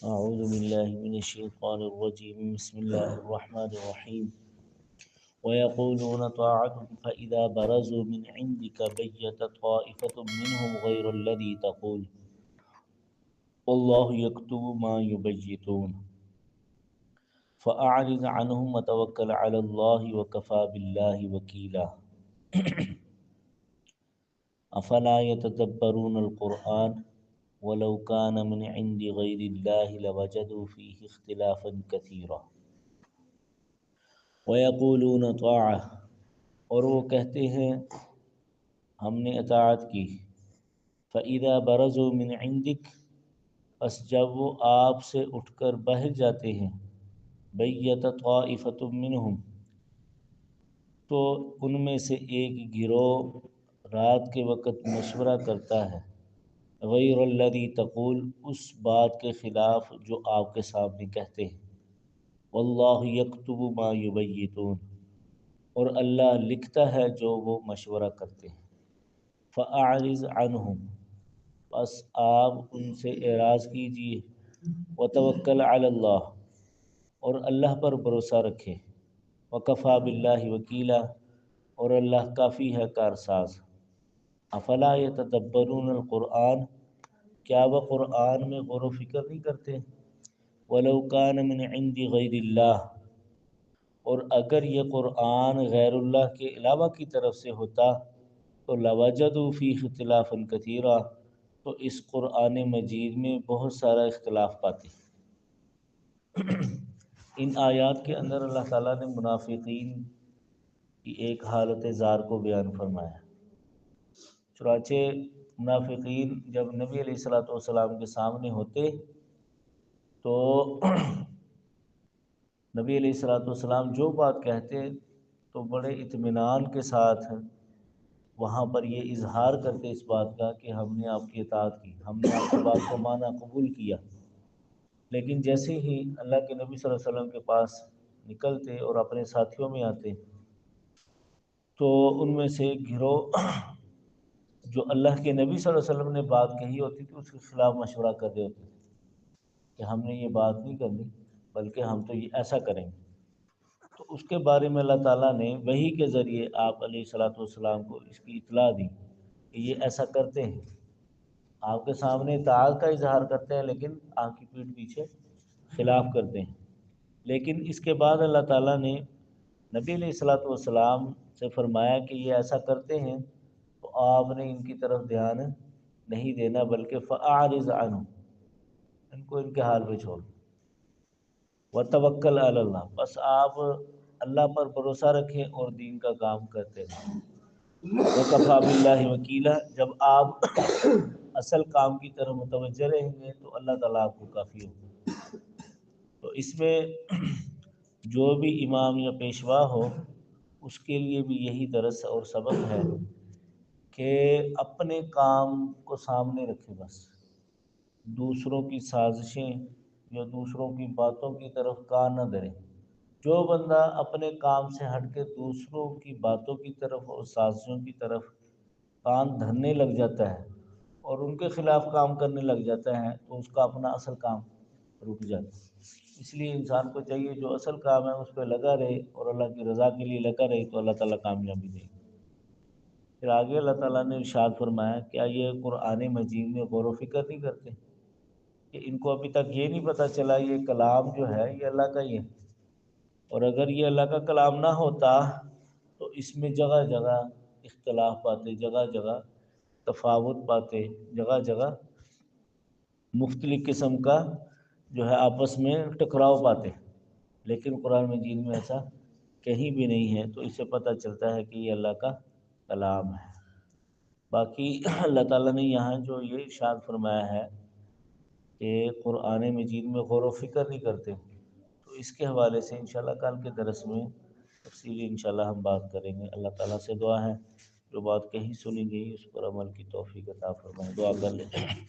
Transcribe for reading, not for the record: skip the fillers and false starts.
أعوذ بالله من الشيطان الرجيم بسم الله الرحمن الرحيم ويقولون طاعة فإذا برزوا من عندك بيت طائفة منهم غير الذي تقول والله يكتب ما يبيتون فأعرض عنهم وتوكل على الله وكفى بالله وكيلا أفلا يتدبرون القرآن ولو كان من عند غير الله لوجدوا فيه اختلافا كثيرا وَيَقُولُونَ طَاعَةٌ اور وہ کہتے ہیں ہم نے اطاعت کی فَإِذَا بَرَزُوا مِنْ عِنْدِكَ پس جب وہ آپ سے اٹھ کر باہر جاتے ہیں بَيَّتَ طَائِفَةٌ مِّنْهُمْ تو ان میں سے ایک گروہ رات کے وقت مشورہ کرتا ہے غیر الذی تقول اس بات کے خلاف جو آپ کے سامنے کہتے ہیں واللہ یکتب ما یبیتون اور اللہ لکھتا ہے جو وہ مشورہ کرتے ہیں فاعرض عنہم بس آپ ان سے اعراض کیجیے وتوکل علی اللہ اور اللہ پر بھروسہ رکھے وکفی باللہ وکیلا اور اللہ کافی ہے کارساز افلا یتدبرون القرآن کیا وہ قرآن میں غور و فکر نہیں کرتے وَلَوْ كَانَ مِنْ عِنْدِ غَيْرِ اللَّهِ اور اگر یہ قرآن غیر اللہ کے علاوہ کی طرف سے ہوتا تو لَوَجَدُوا فِيهِ اخْتِلَافًا كَثِيرًا تو اس قرآن مجید میں بہت سارا اختلاف پاتے ان آیات کے اندر اللہ تعالیٰ نے منافقین کی ایک حالت زار کو بیان فرمایا چنانچہ منافقین جب نبی علیہ السلام کے سامنے ہوتے تو نبی علیہ السلام جو بات کہتے تو بڑے اطمینان کے ساتھ وہاں پر یہ اظہار کرتے اس بات کا کہ ہم نے آپ کی اطاعت کی ہم نے آپ کی بات کو مانا قبول کیا لیکن جیسے ہی اللہ کے نبی صلی اللہ علیہ وسلم کے پاس نکلتے اور اپنے ساتھیوں میں آتے تو ان میں سے گروہ جو اللہ کے نبی صلی اللہ علیہ وسلم نے بات کہی ہوتی تھی اس کے خلاف مشورہ کر رہے ہوتے تھے کہ ہم نے یہ بات نہیں کرنی بلکہ ہم تو یہ ایسا کریں گے تو اس کے بارے میں اللہ تعالیٰ نے وحی کے ذریعے آپ علیہ والسلام کو اس کی اطلاع دی کہ یہ ایسا کرتے ہیں آپ کے سامنے اطاعت کا اظہار کرتے ہیں لیکن آپ کی پیٹھ پیچھے خلاف کرتے ہیں لیکن اس کے بعد اللہ تعالیٰ نے نبی علیہ والسلام سے فرمایا کہ یہ ایسا کرتے ہیں تو آپ نے ان کی طرف دھیان نہیں دینا بلکہ فَأَعْرِضْ عَنْهُمْ ان کو ان کے حال پہ چھوڑ وَتَوَكَّلْ عَلَى اللَّهِ بس آپ اللہ پر بھروسہ رکھیں اور دین کا کام کرتے ہیں وَكَفَى بِاللَّهِ وَكِيلًا جب آپ اصل کام کی طرف متوجہ رہیں گے تو اللہ تعالیٰ آپ کو کافی ہوگا تو اس میں جو بھی امام یا پیشوا ہو اس کے لیے بھی یہی درس اور سبق ہے کہ اپنے کام کو سامنے رکھے بس دوسروں کی سازشیں یا دوسروں کی باتوں کی طرف کان نہ دھرے جو بندہ اپنے کام سے ہٹ کے دوسروں کی باتوں کی طرف اور سازشوں کی طرف کان دھرنے لگ جاتا ہے اور ان کے خلاف کام کرنے لگ جاتا ہے تو اس کا اپنا اصل کام رک جاتا ہے اس لیے انسان کو چاہیے جو اصل کام ہے اس پہ لگا رہے اور اللہ کی رضا کے لیے لگا رہے تو اللہ تعالیٰ کامیابی دے گا پھر آگے اللہ تعالیٰ نے ارشاد فرمایا کیا یہ قرآن مجید میں غور و فکر نہیں کرتے کہ ان کو ابھی تک یہ نہیں پتہ چلا یہ کلام جو ہے یہ اللہ کا ہی ہے اور اگر یہ اللہ کا کلام نہ ہوتا تو اس میں جگہ جگہ اختلاف پاتے جگہ جگہ تفاوت پاتے جگہ جگہ مختلف قسم کا جو ہے آپس میں ٹکراؤ پاتے لیکن قرآن مجید میں ایسا کہیں بھی نہیں ہے تو اس سے پتہ چلتا ہے کہ یہ اللہ کا کلام ہے باقی اللہ تعالیٰ نے یہاں جو یہ ارشاد فرمایا ہے کہ قرآن مجید میں غور و فکر نہیں کرتے تو اس کے حوالے سے انشاءاللہ کل کے درس میں تفصیلی انشاءاللہ ہم بات کریں گے اللہ تعالیٰ سے دعا ہے جو بات کہیں سنی گئی اس پر عمل کی توفیق عطا فرمائے دعا کر لیتے ہیں